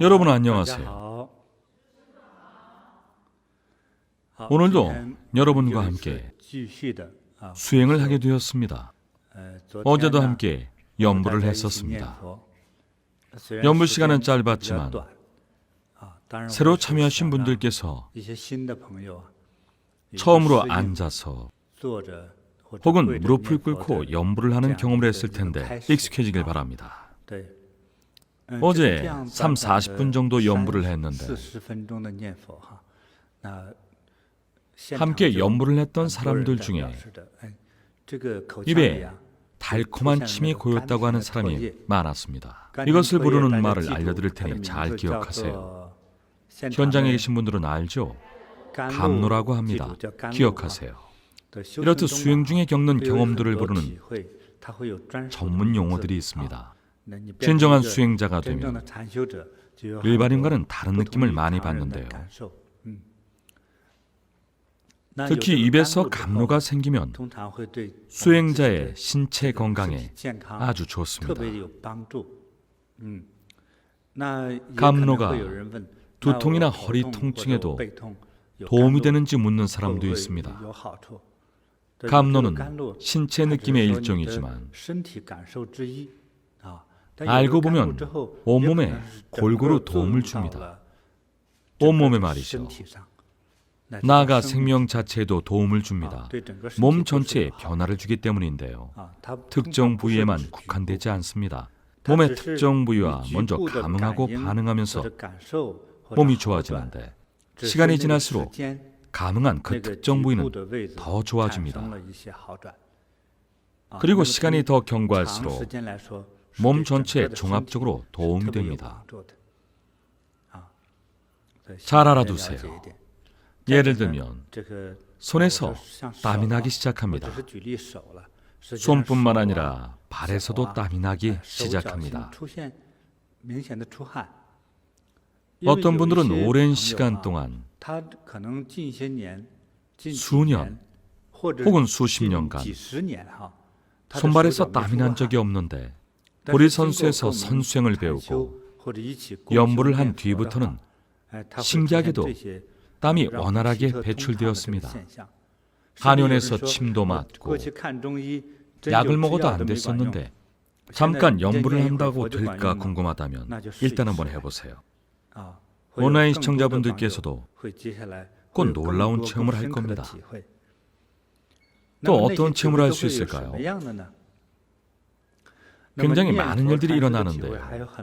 여러분 안녕하세요. 오늘도 여러분과 함께 수행을 하게 되었습니다. 어제도 함께 연불을 했었습니다. 연불 시간은 짧았지만 새로 참여하신 분들께서 처음으로 앉아서 혹은 무릎을 꿇고 연불을 하는 경험을 했을 텐데 익숙해지길 바랍니다. 어제 3, 40분 정도 연불을 했는데 함께 연불을 했던 사람들 중에 입에 달콤한 침이 고였다고 하는 사람이 많았습니다. 이것을 부르는 말을 알려드릴 테니 잘 기억하세요. 현장에 계신 분들은 알죠? 감노라고 합니다. 기억하세요. 이렇듯 수행 중에 겪는 경험들을 부르는 전문 용어들이 있습니다. 진정한 수행자가 되면 일반인과는 다른 느낌을 많이 받는데요. 특히 입에서 감로가 생기면 수행자의 신체 건강에 아주 좋습니다. 감로가 두통이나 허리 통증에도 도움이 되는지 묻는 사람도 있습니다. 감로는 신체 느낌의 일종이지만 알고 보면 온몸에 골고루 도움을 줍니다. 온몸에 말이죠. 나아가 생명 자체에도 도움을 줍니다. 몸 전체에 변화를 주기 때문인데요. 특정 부위에만 국한되지 않습니다. 몸의 특정 부위와 먼저 감응하고 반응하면서 몸이 좋아지는데 시간이 지날수록 감응한 그 특정 부위는 더 좋아집니다. 그리고 시간이 더 경과할수록 몸 전체에 종합적으로 도움이 됩니다. 잘 알아두세요. 예를 들면 손에서 땀이 나기 시작합니다. 손뿐만 아니라 발에서도 땀이 나기 시작합니다. 어떤 분들은 오랜 시간 동안 수년 혹은 수십 년간 손발에서 땀이 난 적이 없는데 우리 선수에서 선수행을 배우고 연불을 한 뒤부터는 신기하게도 땀이 원활하게 배출되었습니다. 한의원에서 침도 맞고 약을 먹어도 안 됐었는데 잠깐 연불을 한다고 될까 궁금하다면 일단 한번 해보세요. 온라인 시청자분들께서도 곧 놀라운 체험을 할 겁니다. 또 어떤 체험을 할 수 있을까요? 굉장히 많은 일들이 일어나는데요.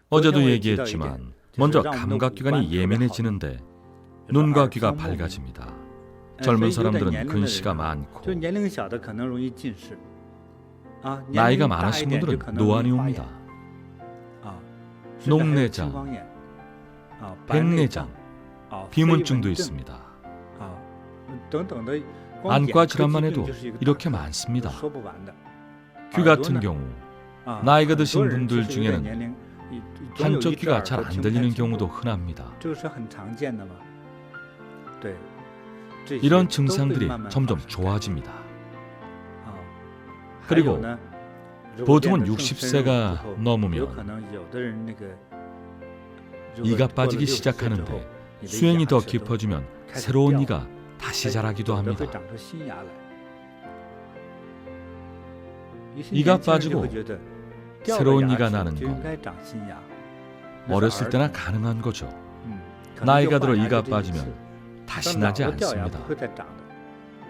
어제도 얘기했지만 먼저 감각기관이 예민해지는데 눈과 귀가 밝아집니다. 젊은 사람들은 근시가 많고 나이가 많으신 분들은 노안이 옵니다. 녹내장, 백내장, 비문증도 있습니다. 안과 질환만 해도 이렇게 많습니다. 귀 같은 경우 나이가 드신 분들 중에는 한쪽 귀가 잘 안 들리는 경우도 흔합니다. 이런 증상들이 점점 좋아집니다. 그리고 보통은 60세가 넘으면 이가 빠지기 시작하는데 수행이 더 깊어지면 새로운 이가 다시 자라기도 합니다. 이가 빠지고 새로운 이가 나는 건 어렸을 때나 가능한 거죠. 나이가 들어 이가 빠지면 다시 나지 않습니다.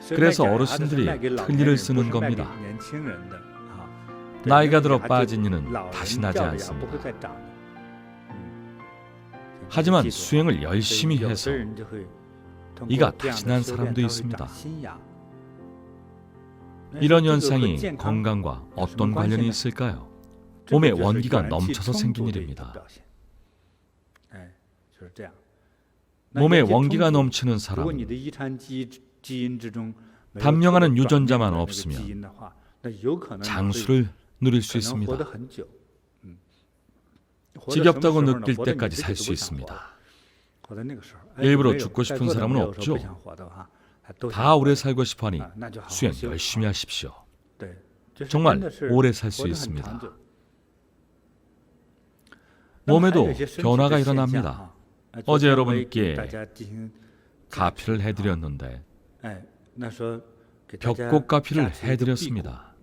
그래서 어르신들이 틀니를 쓰는 겁니다. 나이가 들어 빠진 이는 다시 나지 않습니다. 하지만 수행을 열심히 해서 이가 다시 난 사람도 있습니다. 이런 현상이 건강과 어떤 관련이 있을까요? 몸에 원기가 넘쳐서 생긴 일입니다. 몸에 원기가 넘치는 사람은 단명하는 유전자만 없으면 장수를 누릴 수 있습니다. 지겹다고 느낄 때까지 살 수 있습니다. 일부러 죽고 싶은 사람은 없죠. 다 오래 살고 싶어하니 수행 열심히 하십시오. 정말 오래 살 수 있습니다. 몸에도 변화가 일어납니다. 어제 여러분께 가피를 해드렸는데 벽곡 가피를 해드렸습니다.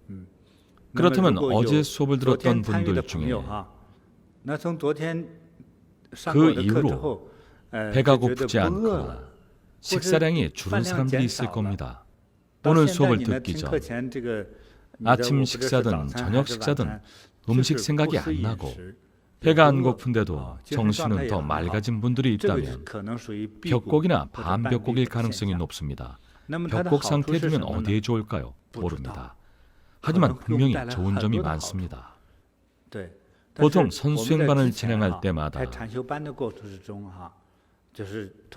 그렇다면 어제 수업을 들었던 분들 중에 그 이후로 배가 고프지 않거나 식사량이 줄은 사람들이 있을 겁니다. 오늘 수업을 듣기 전 아침 식사든 저녁 식사든 음식 생각이 안 나고 배가 안 고픈데도 정신은 더 맑아진 분들이 있다면 벽곡이나 반벽곡일 가능성이 높습니다. 벽곡 상태에 두면 어디에 좋을까요? 모릅니다. 하지만 분명히 좋은 점이 많습니다. 보통 선수행반을 진행할 때마다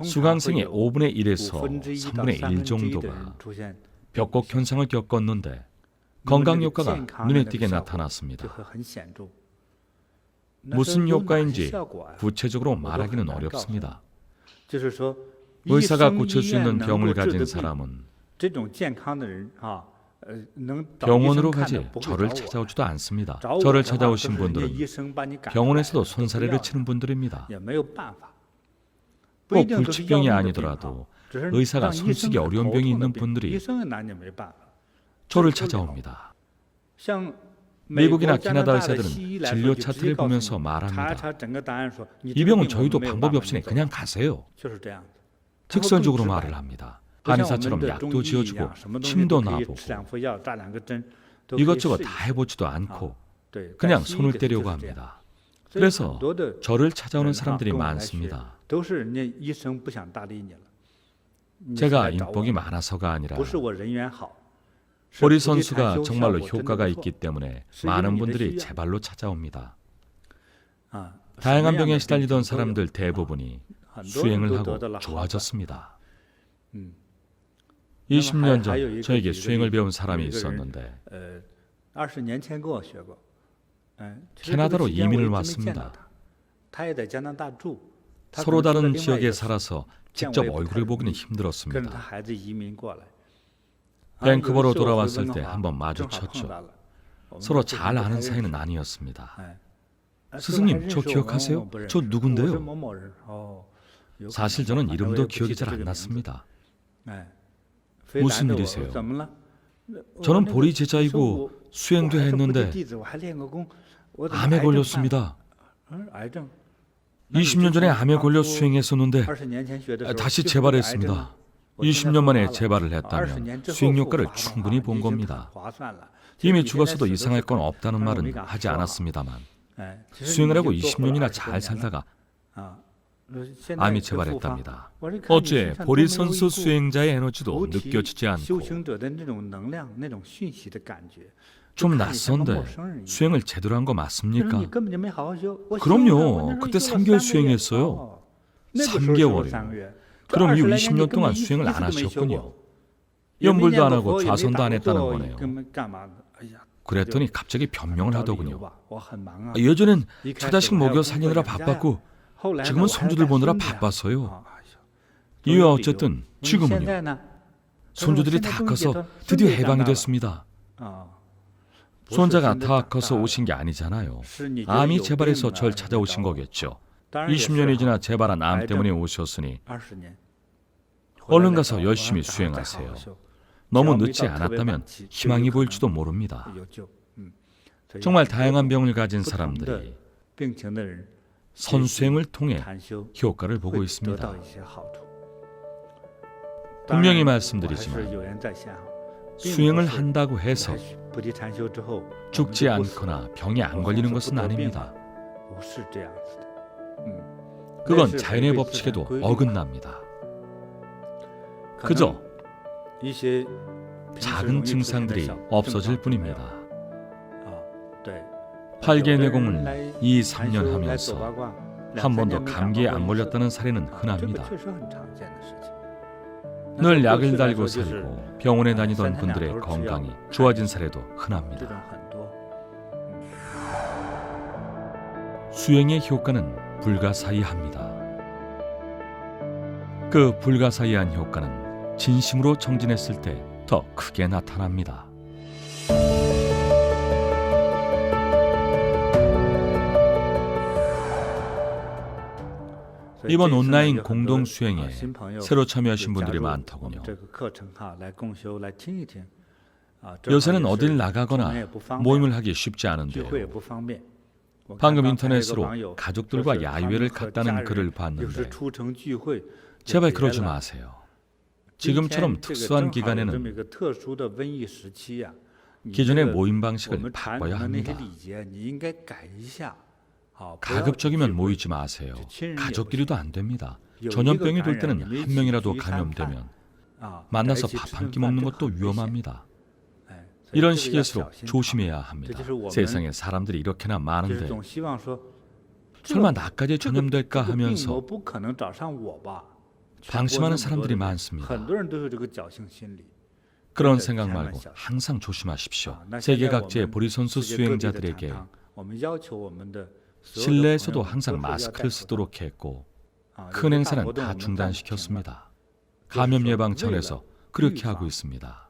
수강생의 5분의 1에서 3분의 1 정도가 벽곡 현상을 겪었는데 건강 효과가 눈에 띄게 나타났습니다. 무슨 효과인지 구체적으로 말하기는 어렵습니다. 의사가 고칠 수 있는 병을 가진 사람은 병원으로 가지 저를 찾아오지도 않습니다. 저를 찾아오신 분들은 병원에서도 손사래를 치는 분들입니다. 꼭 불치병이 아니더라도 의사가 손쓰기 어려운 병이 있는 분들이 저를 찾아옵니다. 미국이나 캐나다 의사들은 진료 차트를 보면서 말합니다. 이 병은 저희도 방법이 없으니 그냥 가세요. 직설적으로 말을 합니다. 한의사처럼 약도 지어주고 침도 놔보고 이것저것 다 해보지도 않고 그냥 손을 떼려고 합니다. 그래서 저를 찾아오는 사람들이 많습니다. 제가 인복이 많아서가 아니라 보리 선수가 정말로 효과가 있기 때문에 많은 분들이 제 발로 찾아옵니다. 다양한 병에 시달리던 사람들 대부분이 수행을 하고 좋아졌습니다. 20년 전 저에게 수행을 배운 사람이 있었는데 캐나다로 이민을 왔습니다. 서로 다른 지역에 살아서 직접 얼굴을 보기는 힘들었습니다. 밴쿠버로 돌아왔을 때 한번 마주쳤죠. 서로 잘 아는 사이는 아니었습니다. 스승님, 저 기억하세요? 저 누군데요? 사실 저는 이름도 기억이 잘 안 났습니다. 무슨 일이세요? 저는 보리 제자이고 수행도 했는데 암에 걸렸습니다. 20년 전에 암에 걸려 수행했었는데 다시 재발했습니다. 20년 만에 재발을 했다면 수행 효과를 충분히 본 겁니다. 이미 죽었어도 이상할 건 없다는 말은 하지 않았습니다만 수행을 하고 20년이나 잘 살다가 암이 재발했답니다. 어째 보리 선수 수행자의 에너지도 느껴지지 않고 좀 낯선데 수행을 제대로 한 거 맞습니까? 그럼요. 그때 3개월 수행했어요. 3개월이요. 그럼 이후 20년 동안 수행을 안 하셨군요. 연불도 안 하고 좌선도 안 했다는 거네요. 그랬더니 갑자기 변명을 하더군요. 예전엔 처자식 먹여 살리느라 바빴고 지금은 손주들 보느라 바빠서요. 이유야 어쨌든 지금은요. 손주들이 다 커서 드디어 해방이 됐습니다. 손자가 다 커서 오신 게 아니잖아요. 암이 재발해서 절 찾아오신 거겠죠. 20년이 지나 재발한 암 때문에 오셨으니 얼른 가서 열심히 수행하세요. 너무 늦지 않았다면 희망이 보일지도 모릅니다. 정말 다양한 병을 가진 사람들이 선수행을 통해 효과를 보고 있습니다. 분명히 말씀드리지만 수행을 한다고 해서 죽지 않거나 병이 안 걸리는 것은 아닙니다. 그건 자연의 법칙에도 어긋납니다. 그저 작은 증상들이 없어질 뿐입니다. 8개 내공을 2, 3년 하면서 한 번도 감기에 안 걸렸다는 사례는 흔합니다. 늘 약을 달고 살고 병원에 다니던 분들의 건강이 좋아진 사례도 흔합니다. 수행의 효과는 불가사의합니다. 그 불가사의한 효과는 진심으로 정진했을 때 더 크게 나타납니다. 이번 온라인 공동 수행에 새로 참여하신 분들이 많더군요. 요새는 어딜 나가거나 모임을 하기 쉽지 않은데요. 방금 인터넷으로 가족들과 야유회를 갔다는 글을 봤는데 제발 그러지 마세요. 지금처럼 특수한 기간에는 기존의 모임 방식을 바꿔야 합니다. 가급적이면 모이지 마세요. 가족끼리도 안 됩니다. 전염병이 돌 때는 한 명이라도 감염되면 만나서 밥 한 끼 먹는 것도 위험합니다. 이런 시기일수록 조심해야 합니다. 세상에 사람들이 이렇게나 많은데 설마 나까지 전염될까 하면서 방심하는 사람들이 많습니다. 그런 생각 말고 항상 조심하십시오. 세계 각지의 보리선수 수행자들에게 실내에서도 항상 마스크를 쓰도록 했고 큰 행사는 다 중단시켰습니다. 감염 예방 차원에서 그렇게 하고 있습니다.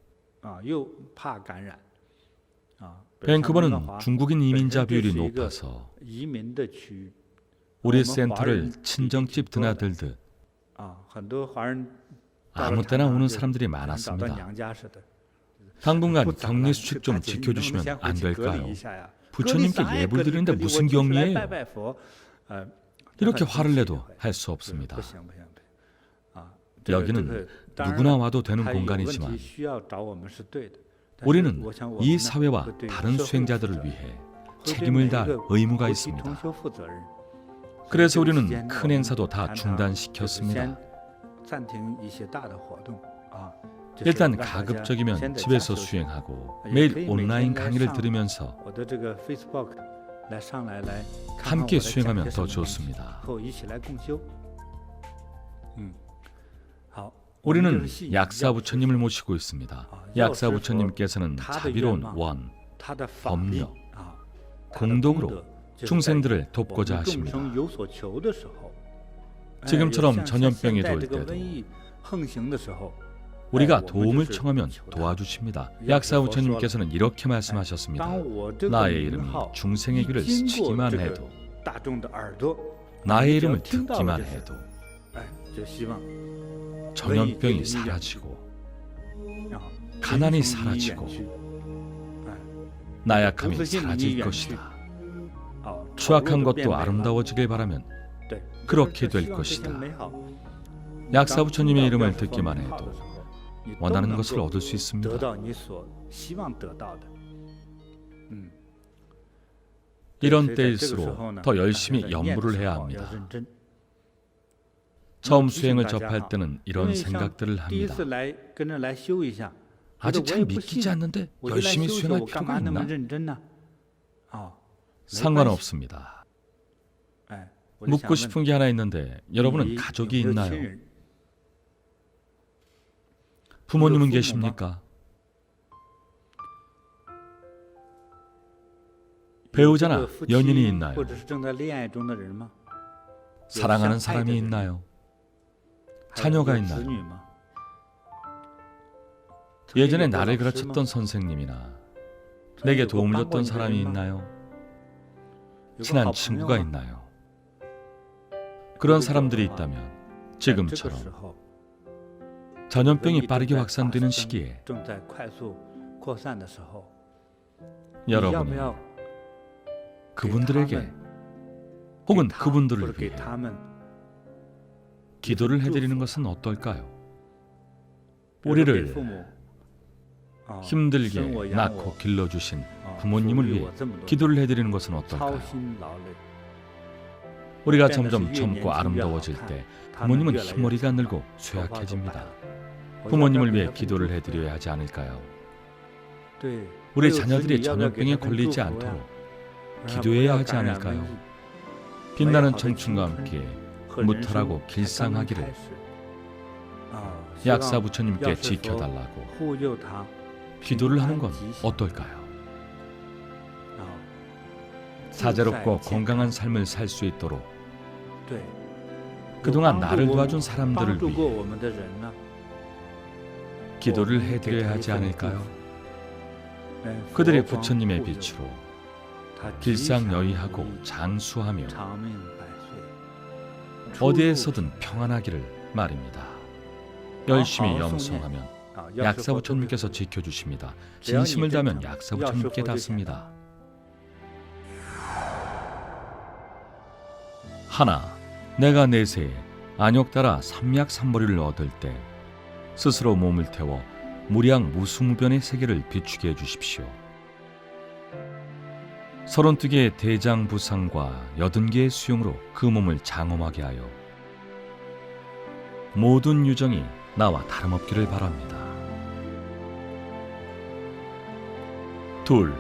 밴쿠버는 중국인 이민자 비율이 높아서 우리 센터를 친정집 드나들듯 아무 때나 오는 사람들이 많았습니다. 당분간 격리 수칙 좀 지켜주시면 안 될까요? 부처님께 예불 드리는데 무슨 격리예요? 이렇게 화를 내도 할 수 없습니다. 여기는 누구나 와도 되는 공간이지만 우리는 이 사회와 다른 수행자들을 위해 책임을 다할 의무가 있습니다. 그래서 우리는 큰 행사도 다 중단시켰습니다. 일단 가급적이면 집에서 수행하고 매일 온라인 강의를 들으면서 함께 수행하면 더 좋습니다. 우리는 약사 부처님을 모시고 있습니다. 약사 부처님께서는 자비로운 원, 법력, 공덕으로 중생들을 돕고자 하십니다. 지금처럼 전염병이 돌 때도 우리가 도움을 청하면 도와주십니다. 약사 부처님께서는 이렇게 말씀하셨습니다. 나의 이름이 중생의 귀를 스치기만 해도, 나의 이름을 듣기만 해도 전염병이 사라지고 가난이 사라지고 나약함이 사라질 것이다. 추악한 것도 아름다워지길 바라면 그렇게 될 것이다. 약사 부처님의 이름을 듣기만 해도 원하는 것을 얻을 수 있습니다. 이런 때일수록 더 열심히 연부를 해야 합니다. 처음 수행을 접할 때는 이런 생각들을 합니다. 아직 잘 믿기지 않는데 열심히 수행할 필요가 있나? 상관없습니다. 묻고 싶은 게 하나 있는데 여러분은 가족이 있나요? 부모님은 계십니까? 배우자나 연인이 있나요? 사랑하는 사람이 있나요? 자녀가 있나요? 예전에 나를 가르쳤던 선생님이나 내게 도움을 줬던 사람이 있나요? 친한 친구가 있나요? 그런 사람들이 있다면 지금처럼 전염병이 빠르게 확산되는 시기에 여러분이 그분들에게 혹은 그분들을 위해 기도를 해드리는 것은 어떨까요? 우리를 힘들게 낳고 길러주신 부모님을 위해 기도를 해드리는 것은 어떨까요? 우리가 점점 젊고 아름다워질 때 부모님은 흰머리가 늘고 쇠약해집니다. 부모님을 위해 기도를 해드려야 하지 않을까요? 우리 자녀들이 전염병에 걸리지 않도록 기도해야 하지 않을까요? 빛나는 청춘과 함께 무탈하고 길상하기를 약사 부처님께 지켜달라고 기도를 하는 건 어떨까요? 사제롭고 건강한 삶을 살 수 있도록 그동안 나를 도와준 사람들을 위해 기도를 해드려야 하지 않을까요? 그들의 부처님의 빛으로 길상여의하고 장수하며 어디에서든 평안하기를 말입니다. 열심히 염송하면 약사부처님께서 지켜주십니다. 진심을 다하면 약사부처님께 닿습니다. 하나, 내가 내세에 안욕따라 삼약삼보리를 얻을 때 스스로 몸을 태워 무량 무수무변의 세계를 비추게 해주십시오. 32개의 대장부상과 80개의 수용으로 그 몸을 장엄하게 하여 모든 유정이 나와 다름없기를 바랍니다. 둘,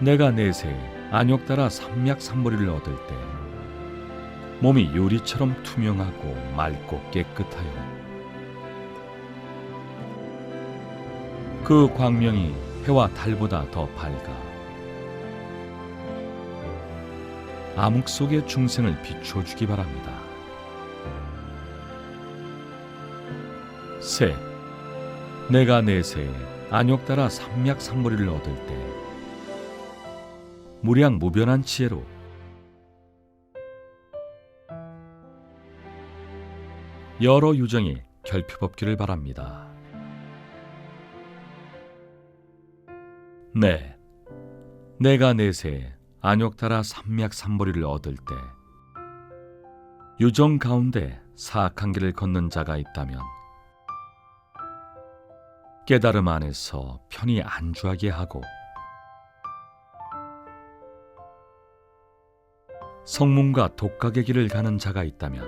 내가 내세에 안욕따라 삼약삼보리를 얻을 때 몸이 유리처럼 투명하고 맑고 깨끗하여 그 광명이 해와 달보다 더 밝아 암흑 속의 중생을 비춰주기 바랍니다. 셋, 내가 내세에 안욕따라 삼약삼보리를 얻을 때 무량 무변한 지혜로 여러 유정이 결핍없기를 바랍니다. 넷, 내가 내세에 안욕따라 삼약삼보리를 얻을 때 유정 가운데 사악한 길을 걷는 자가 있다면 깨달음 안에서 편히 안주하게 하고 성문과 독각의 길을 가는 자가 있다면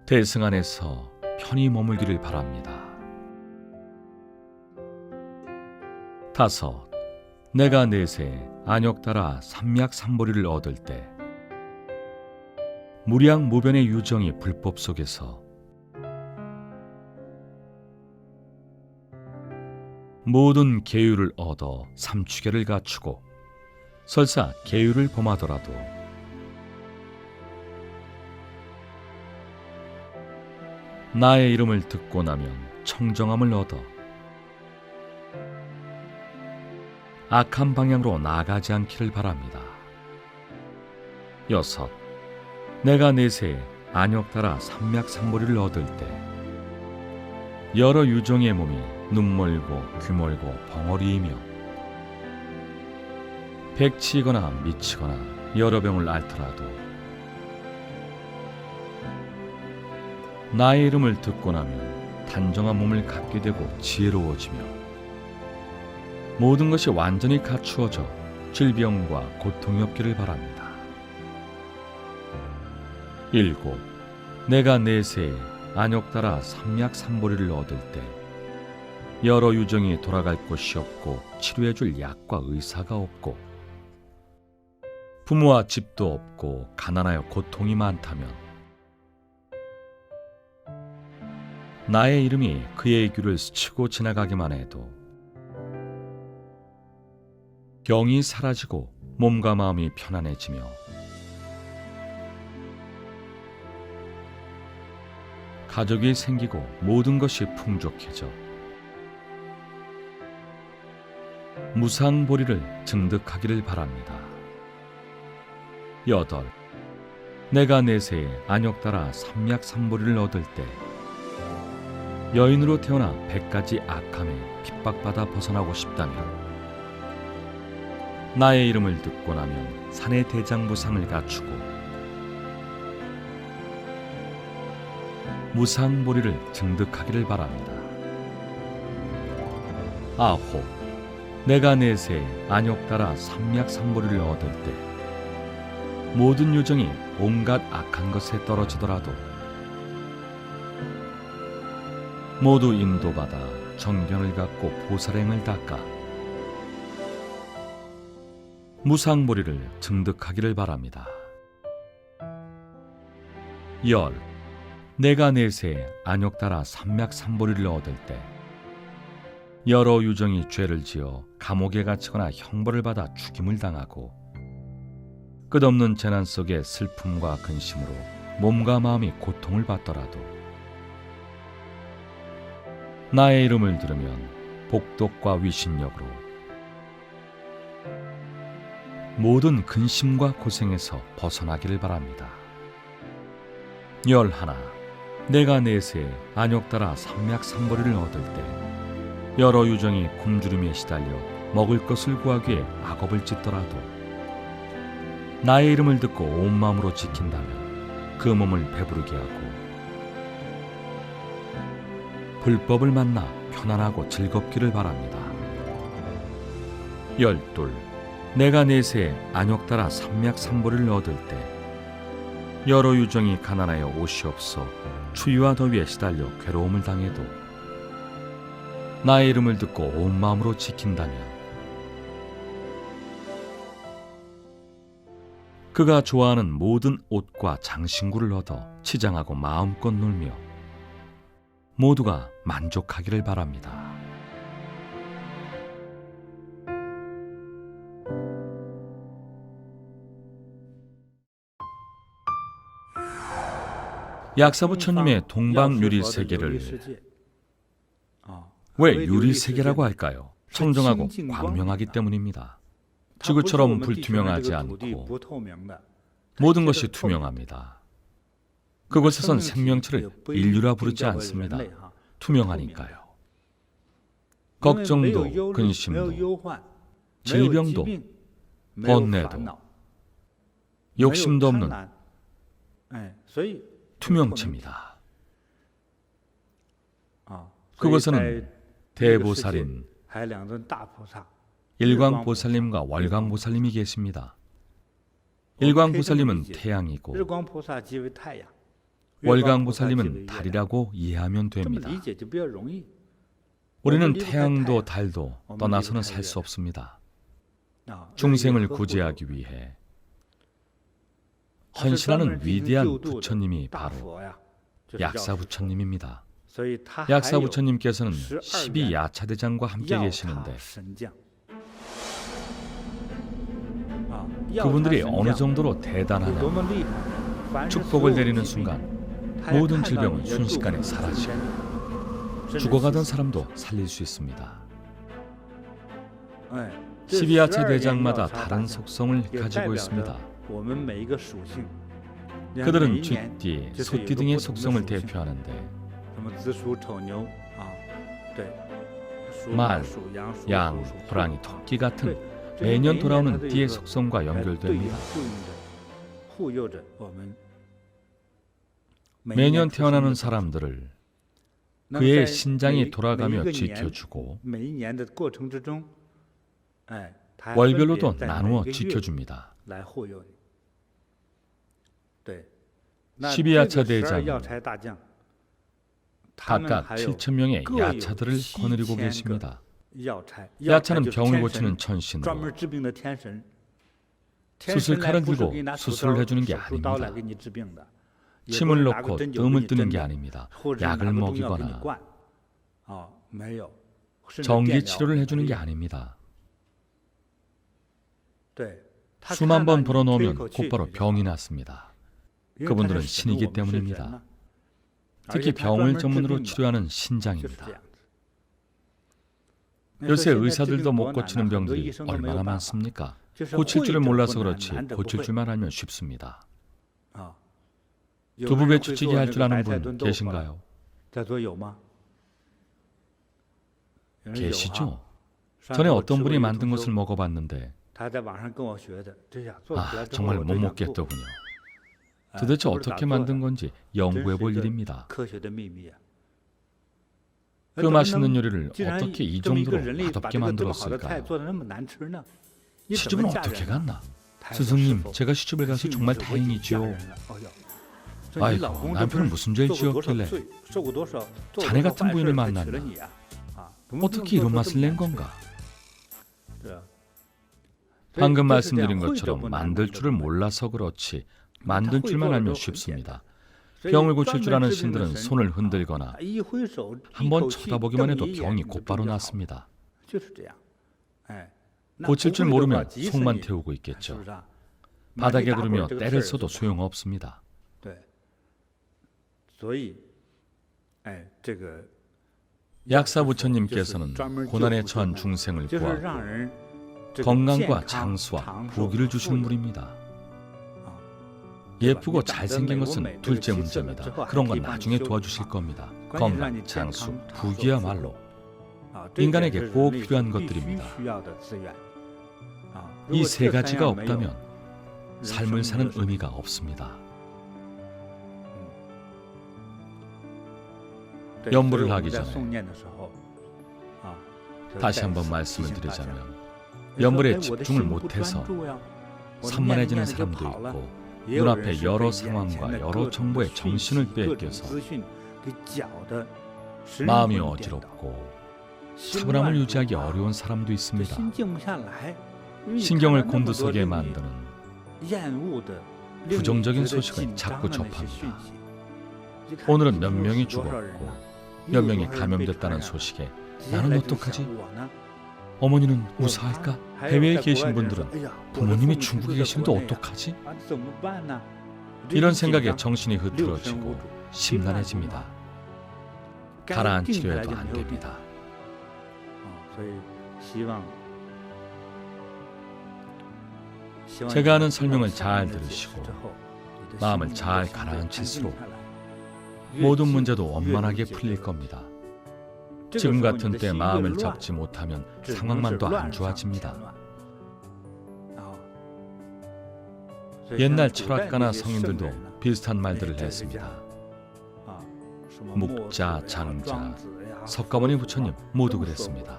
대승 안에서 편히 머물기를 바랍니다. 다섯, 내가 내세에 안욕따라 삼약삼보리를 얻을 때 무량 무변의 유정이 불법 속에서 모든 계율을 얻어 삼추계를 갖추고 설사 계율을 범하더라도 나의 이름을 듣고 나면 청정함을 얻어 악한 방향으로 나가지 않기를 바랍니다. 여섯, 내가 내세에 안욕따라 삼약삼보리를 얻을 때 여러 유정의 몸이 눈멀고 귀멀고 벙어리이며 백치거나 미치거나 여러 병을 앓더라도 나의 이름을 듣고 나면 단정한 몸을 갖게 되고 지혜로워지며 모든 것이 완전히 갖추어져 질병과 고통이 없기를 바랍니다. 일곱, 내가 내세에 안욕따라 삼약삼보리를 얻을 때 여러 유정이 돌아갈 곳이 없고 치료해줄 약과 의사가 없고 부모와 집도 없고 가난하여 고통이 많다면 나의 이름이 그의 귀를 스치고 지나가기만 해도 병이 사라지고 몸과 마음이 편안해지며 가족이 생기고 모든 것이 풍족해져 무상보리를 증득하기를 바랍니다. 여덟, 내가 내세에 안욕따라 삼약삼보리를 얻을 때 여인으로 태어나 100가지 악함에 핍박받아 벗어나고 싶다면 나의 이름을 듣고 나면 산의 대장부상을 갖추고 무상보리를 증득하기를 바랍니다. 아홉, 내가 내세에 안욕따라 삼약삼보리를 얻을 때 모든 유정이 온갖 악한 것에 떨어지더라도 모두 인도받아 정견을 갖고 보살행을 닦아 무상보리를 증득하기를 바랍니다. 열, 내가 내세에 안욕따라 삼약삼보리를 얻을 때 여러 유정이 죄를 지어 감옥에 갇히거나 형벌을 받아 죽임을 당하고 끝없는 재난 속에 슬픔과 근심으로 몸과 마음이 고통을 받더라도 나의 이름을 들으면 복덕과 위신력으로 모든 근심과 고생에서 벗어나기를 바랍니다. 11. 내가 내세 안욕따라 삼맥삼벌이를 얻을 때 여러 유정이 굶주림에 시달려 먹을 것을 구하기 위해 악업을 짓더라도 나의 이름을 듣고 온 마음으로 지킨다면 그 몸을 배부르게 하고 불법을 만나 편안하고 즐겁기를 바랍니다. 12. 내가 내세 안욕따라 삼맥삼벌이를 얻을 때 여러 유정이 가난하여 옷이 없어 추위와 더위에 시달려 괴로움을 당해도 나의 이름을 듣고 온 마음으로 지킨다면 그가 좋아하는 모든 옷과 장신구를 얻어 치장하고 마음껏 놀며 모두가 만족하기를 바랍니다. 약사부처님의 동방유리세계를 왜 유리세계라고 할까요? 청정하고 광명하기 때문입니다. 지구처럼 불투명하지 않고 모든 것이 투명합니다. 그곳에선 생명체를 인류라 부르지 않습니다. 투명하니까요. 걱정도, 근심도, 질병도, 번뇌도, 욕심도 없는 투명체입니다. 그곳에는 대보살인 일광보살님과 월광보살님이 계십니다. 일광보살님은 태양이고 월광보살님은 달이라고 이해하면 됩니다. 우리는 태양도 달도 떠나서는 살 수 없습니다. 중생을 구제하기 위해 헌신하는 위대한 부처님이 바로 약사부처님입니다. 약사부처님께서는 12야차대장과 함께 계시는데 그분들이 어느 정도로 대단하냐, 축복을 내리는 순간 모든 질병은 순식간에 사라지고 죽어가던 사람도 살릴 수 있습니다. 12야차대장마다 다른 속성을 가지고 있습니다. 그들은 쥐띠, 소띠 등의 속성을 대표하는데 말, 양, 호랑이, 토끼 같은 매년 돌아오는 띠의 속성과 연결됩니다. 매년 태어나는 사람들을 그의 신장이 돌아가며 지켜주고 월별로도 나누어 지켜줍니다. 12야차 대장은 각각 7,000명의 야차들을 거느리고 계십니다. 야차는 병을 고치는 천신으로 수술칼을 들고 수술을 해주는 게 아닙니다. 침을 넣고 뜸을 뜨는 게 아닙니다. 약을 먹이거나 정기 치료를 해주는 게 아닙니다. 수만 번 벌어놓으면 곧바로 병이 났습니다. 그분들은 신이기 때문입니다. 특히 병을 전문으로 치료하는 신장입니다. 요새 의사들도 못 고치는 병들이 얼마나 많습니까? 고칠 줄을 몰라서 그렇지 고칠 줄만 알면 쉽습니다. 두부 배추찌개 할 줄 아는 분 계신가요? 계시죠? 전에 어떤 분이 만든 것을 먹어봤는데 정말 못 먹겠더군요. 도대체 어떻게 만든 건지 연구해 볼 일입니다. 그 맛있는 요리를 어떻게 이 정도로 맛없게 만들었을까요? 시집은 어떻게 갔나? 스승님, 제가 시집을 가서 정말 다행이지요. 아이고, 남편은 무슨 죄를 지었길래 자네 같은 부인을 만났나? 어떻게 이런 맛을 낸 건가? 방금 말씀드린 것처럼 만들 줄을 몰라서 그렇지 만든 줄만 알면 쉽습니다. 병을 고칠 줄 아는 신들은 손을 흔들거나 한번 쳐다보기만 해도 병이 곧바로 낫습니다. 고칠 줄 모르면 속만 태우고 있겠죠. 바닥에 두르며 때를 써도 소용없습니다. 약사부처님께서는 고난에 처한 중생을 구하고 건강과 장수와 부귀를 주시는 분입니다. 예쁘고 잘생긴 것은 둘째 문제입니다. 그런 건 나중에 도와주실 겁니다. 건강, 장수, 부귀야말로 인간에게 꼭 필요한 것들입니다. 이 세 가지가 없다면 삶을 사는 의미가 없습니다. 연불을 하기 전에 다시 한번 말씀을 드리자면 연불에 집중을 못해서 산만해지는 사람도 있고 눈앞에 여러 상황과 여러 정보에 정신을 빼앗겨서 마음이 어지럽고 차분함을 유지하기 어려운 사람도 있습니다. 신경을 곤두서게 만드는 부정적인 소식을 자꾸 접합니다. 오늘은 몇 명이 죽었고 몇 명이 감염됐다는 소식에 나는 어떡하지? 어머니는 무사할까? 해외에 계신 분들은 부모님이 중국에 계시는데 어떡하지? 이런 생각에 정신이 흐트러지고 심란해집니다. 가라앉히려 해도 안 됩니다. 제가 하는 설명을 잘 들으시고 마음을 잘 가라앉힐수록 모든 문제도 원만하게 풀릴 겁니다. 지금 같은 때 마음을 잡지 못하면 상황만 더 안 좋아집니다. 옛날 철학가나 성인들도 비슷한 말들을 했습니다. 묵자, 장자, 석가모니 부처님 모두 그랬습니다.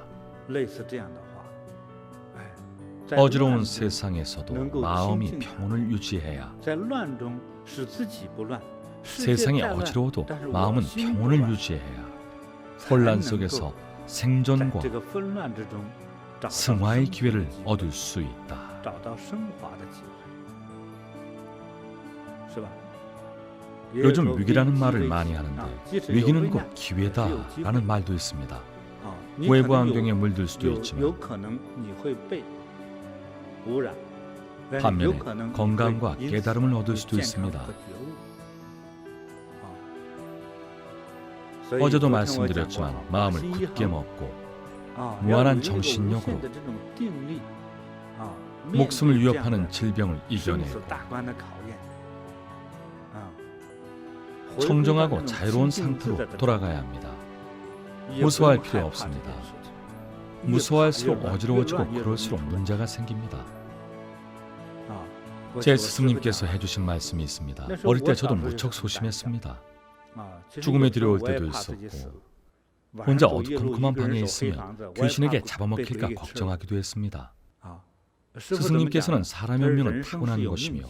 어지러운 세상에서도 마음이 평온을 유지해야 세상이 어지러워도 마음은 평온을 유지해야 혼란 속에서 생존과 승화의 기회를 얻을 수 있다. 요즘 위기라는 말을 많이 하는데 위기는 곧 기회다라는 말도 있습니다. 외부 환경에 물들 수도 있지만 반면에 건강과 깨달음을 얻을 수도 있습니다. 어제도 말씀드렸지만 마음을 굳게 먹고 무한한 정신력으로 목숨을 위협하는 질병을 이겨내고 청정하고 자유로운 상태로 돌아가야 합니다. 무서워할 필요 없습니다. 무서워할수록 어지러워지고 그럴수록 문제가 생깁니다. 제 스승님께서 해주신 말씀이 있습니다. 어릴 때 저도 무척 소심했습니다. 죽음에 들여올 때도 있었고 혼자 어두컴컴한 방에 있으면 귀신에게 잡아먹힐까 걱정하기도 했습니다. 스승님께서는 사람의 운명은 타고난 것이며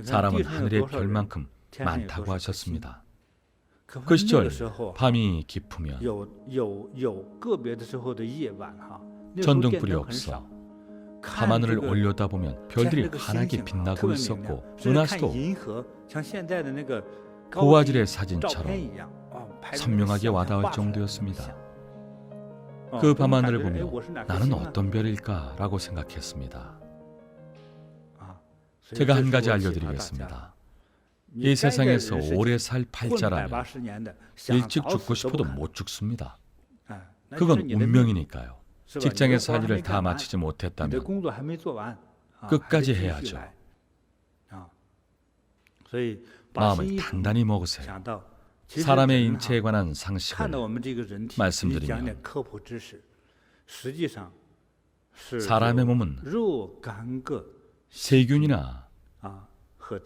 사람은 하늘의 별만큼 많다고 하셨습니다. 그 시절 밤이 깊으면 전등불이 없어 밤하늘을 올려다보면 별들이 환하게 빛나고 있었고 은하수도 고화질의 사진처럼 선명하게 와닿을 정도였습니다. 그 밤하늘을 보며 나는 어떤 별일까라고 생각했습니다. 제가 한 가지 알려드리겠습니다. 이 세상에서 오래 살 팔자라면 일찍 죽고 싶어도 못 죽습니다. 그건 운명이니까요. 직장에서 할 일을 다 마치지 못했다면 끝까지 해야죠. 마음을 단단히 먹으세요. 사람의 인체에 관한 상식을 말씀드리면 사람의 몸은 세균이나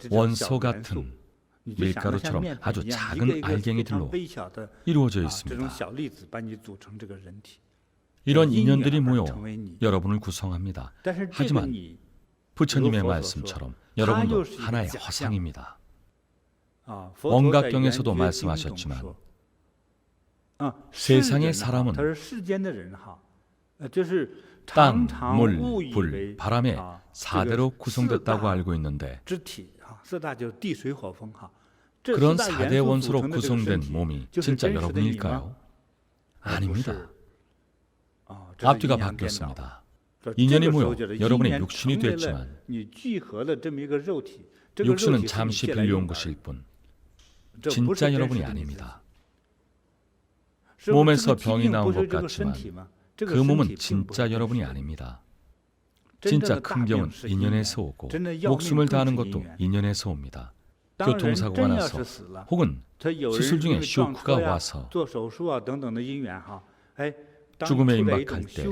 원소 같은 밀가루처럼 아주 작은 알갱이들로 이루어져 있습니다. 이런 인연들이 모여 여러분을 구성합니다. 하지만 부처님의 말씀처럼 여러분도 하나의 화상입니다. 원각경에서도 말씀하셨지만 세상의 사람은 땅, 물, 불, 바람의 4대로 구성됐다고 알고 있는데 그런 4대 원소로 구성된 몸이 진짜 여러분일까요? 아닙니다. 앞뒤가 바뀌었습니다. 인연이 모여 여러분의 육신이 됐지만 육신은 잠시 빌려온 것일 뿐 진짜 여러분이 아닙니다. 몸에서 병이 나온 것 같지만 그 몸은 진짜 여러분이 아닙니다. 진짜 큰 병은 인연에서 오고 목숨을 다하는 것도 인연에서 옵니다. 교통사고가 나서 혹은 수술 중에 쇼크가 와서 죽음에 임박할 때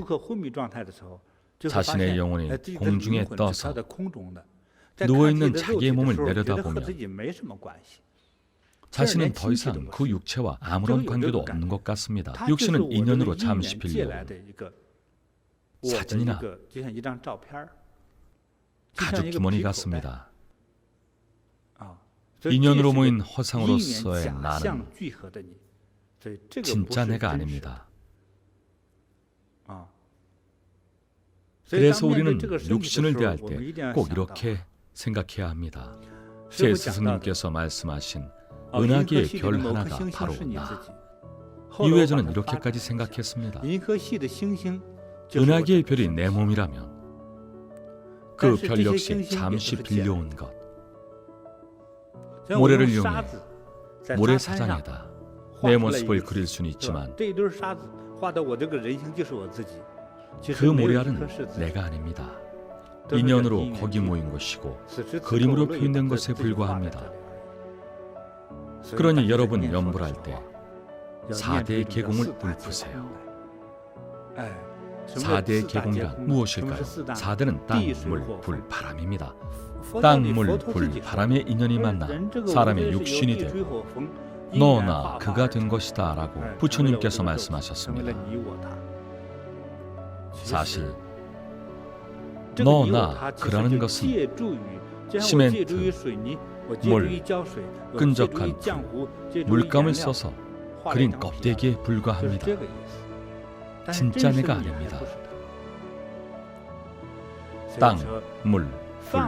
자신의 영혼이 공중에 떠서 누워있는 자기의 몸을 내려다보면 자신은 더 이상 그 육체와 아무런 관계도 없는 것 같습니다. 육신은 인연으로 잠시 빌려온 사진이나 가죽 주머니 같습니다. 인연으로 모인 허상으로서의 나는 진짜 내가 아닙니다. 그래서 우리는 육신을 대할 때 꼭 이렇게 생각해야 합니다. 제 스승님께서 말씀하신 은하계의 별 하나가 바로 나. 이후에 저는 이렇게까지 생각했습니다. 은하계의 별이 내 몸이라면 그 별 역시 잠시 빌려온 것. 모래를 이용해 모래사장에다 내 모습을 그릴 수는 있지만 그 모래알은 내가 아닙니다. 인연으로 거기 모인 것이고 그림으로 표현된 것에 불과합니다. 그러니 여러분 염불할 때 4대의 계공을 읊으세요. 4대의 계공이란 무엇일까요? 4대는 땅, 물, 불, 바람입니다. 땅, 물, 불, 바람의 인연이 만나 사람의 육신이 되고 너, 나, 그가 된 것이다 라고 부처님께서 말씀하셨습니다. 사실 너, 나, 그라는 것은 시멘트, 물, 끈적한 풀, 물감을 써서 그린 껍데기에 불과합니다. 진짜 내가 아닙니다. 땅, 물, 불,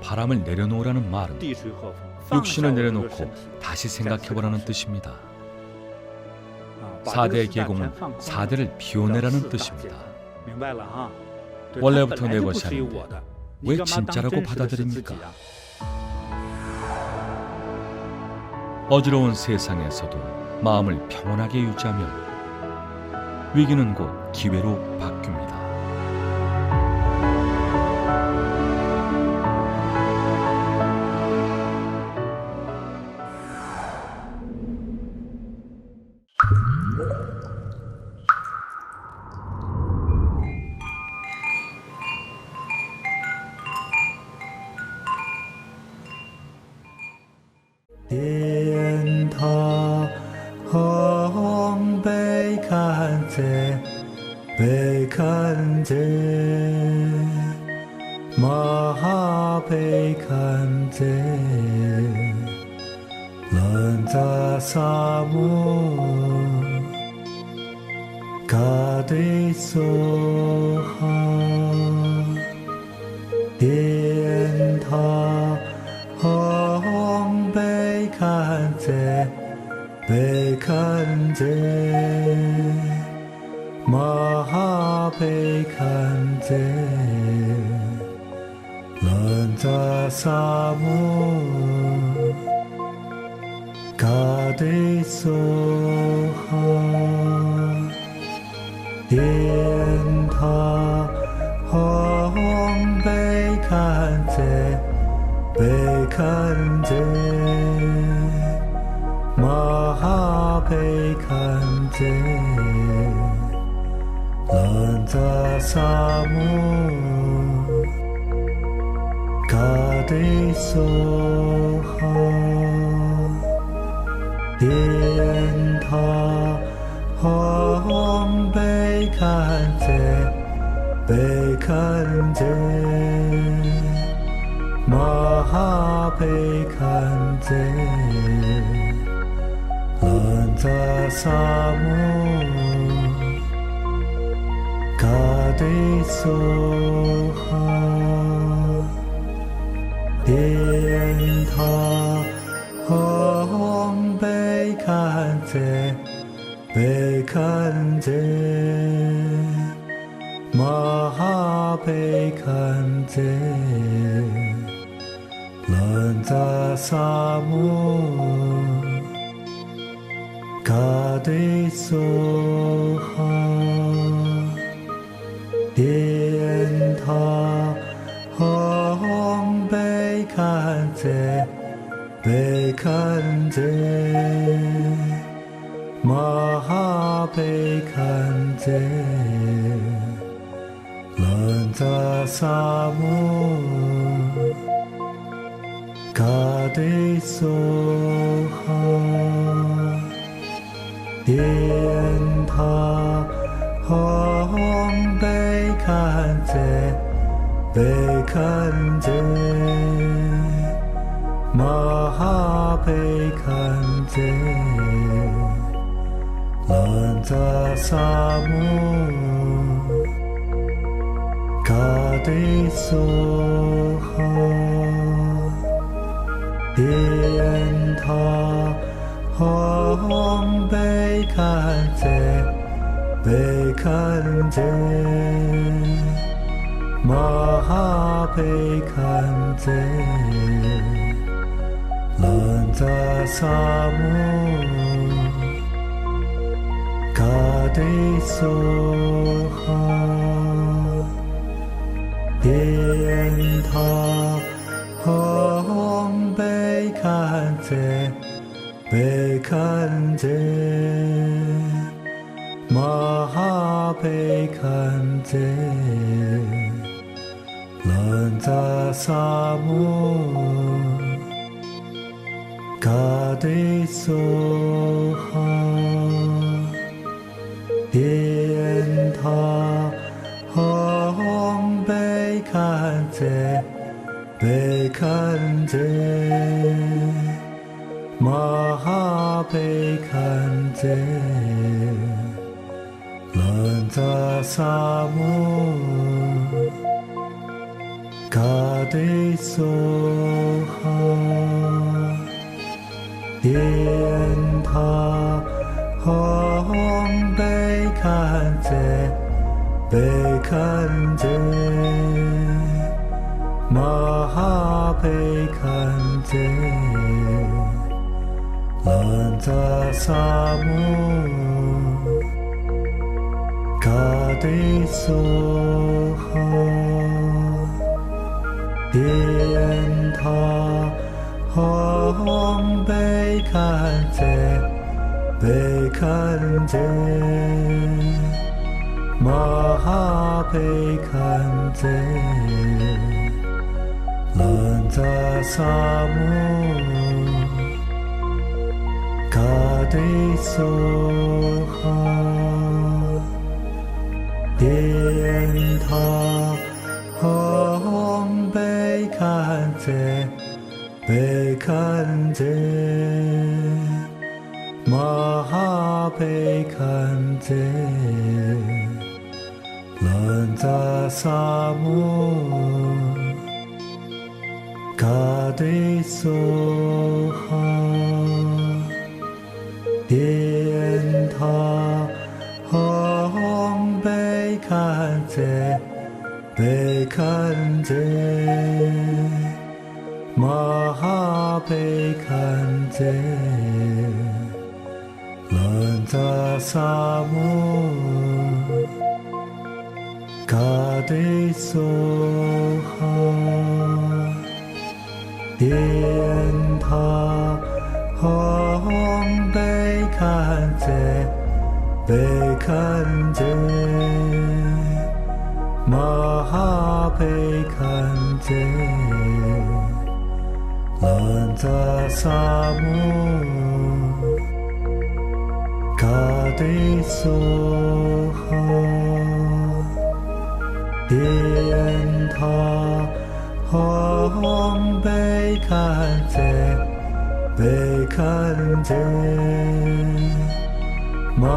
바람을 내려놓으라는 말은 육신을 내려놓고 다시 생각해보라는 뜻입니다. 4대의 계공은 4대를 비워내라는 뜻입니다. 원래부터 내 것이 아닌데 왜 진짜라고 받아들입니까? 어지러운 세상에서도 마음을 평온하게 유지하면 위기는 곧 기회로 바뀝니다. 가데소하 悲堪遮，玛哈悲堪遮，兰扎萨摩，卡迪梭哈，殿塔吽悲堪遮，悲堪遮。玛哈悲堪遮，兰扎萨摩，卡迪梭哈，殿塔吽悲堪遮，悲堪遮，玛哈悲堪遮。兰扎萨摩，卡迪梭哈，殿塔吽悲堪遮，悲堪遮，玛哈悲堪遮，兰扎萨摩。卡迪梭哈，殿塔吽悲堪遮，悲堪遮，玛哈悲堪遮，兰扎萨摩，卡迪梭哈。殿塔吽悲堪遮，悲堪遮，玛哈悲堪遮，兰扎萨摩，卡迪梭哈，殿塔吽悲堪遮，悲堪遮，玛哈悲堪遮，兰扎萨摩，卡迪梭哈，殿塔吽悲堪遮。悲堪遮，玛哈悲堪遮，兰扎萨摩，卡迪梭哈，殿塔吽悲堪遮，悲堪遮。玛哈悲堪遮，兰扎萨摩，卡迪梭哈，殿塔吽悲堪遮，悲堪遮，玛哈悲堪遮。兰扎萨摩，卡迪梭哈，殿塔吽悲堪遮，悲堪遮，玛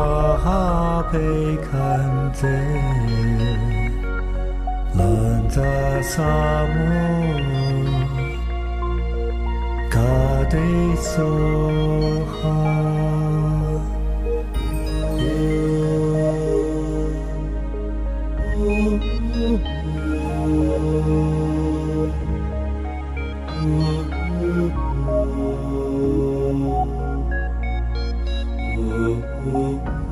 哈悲堪遮，兰扎萨摩。卡迪梭哈，Oh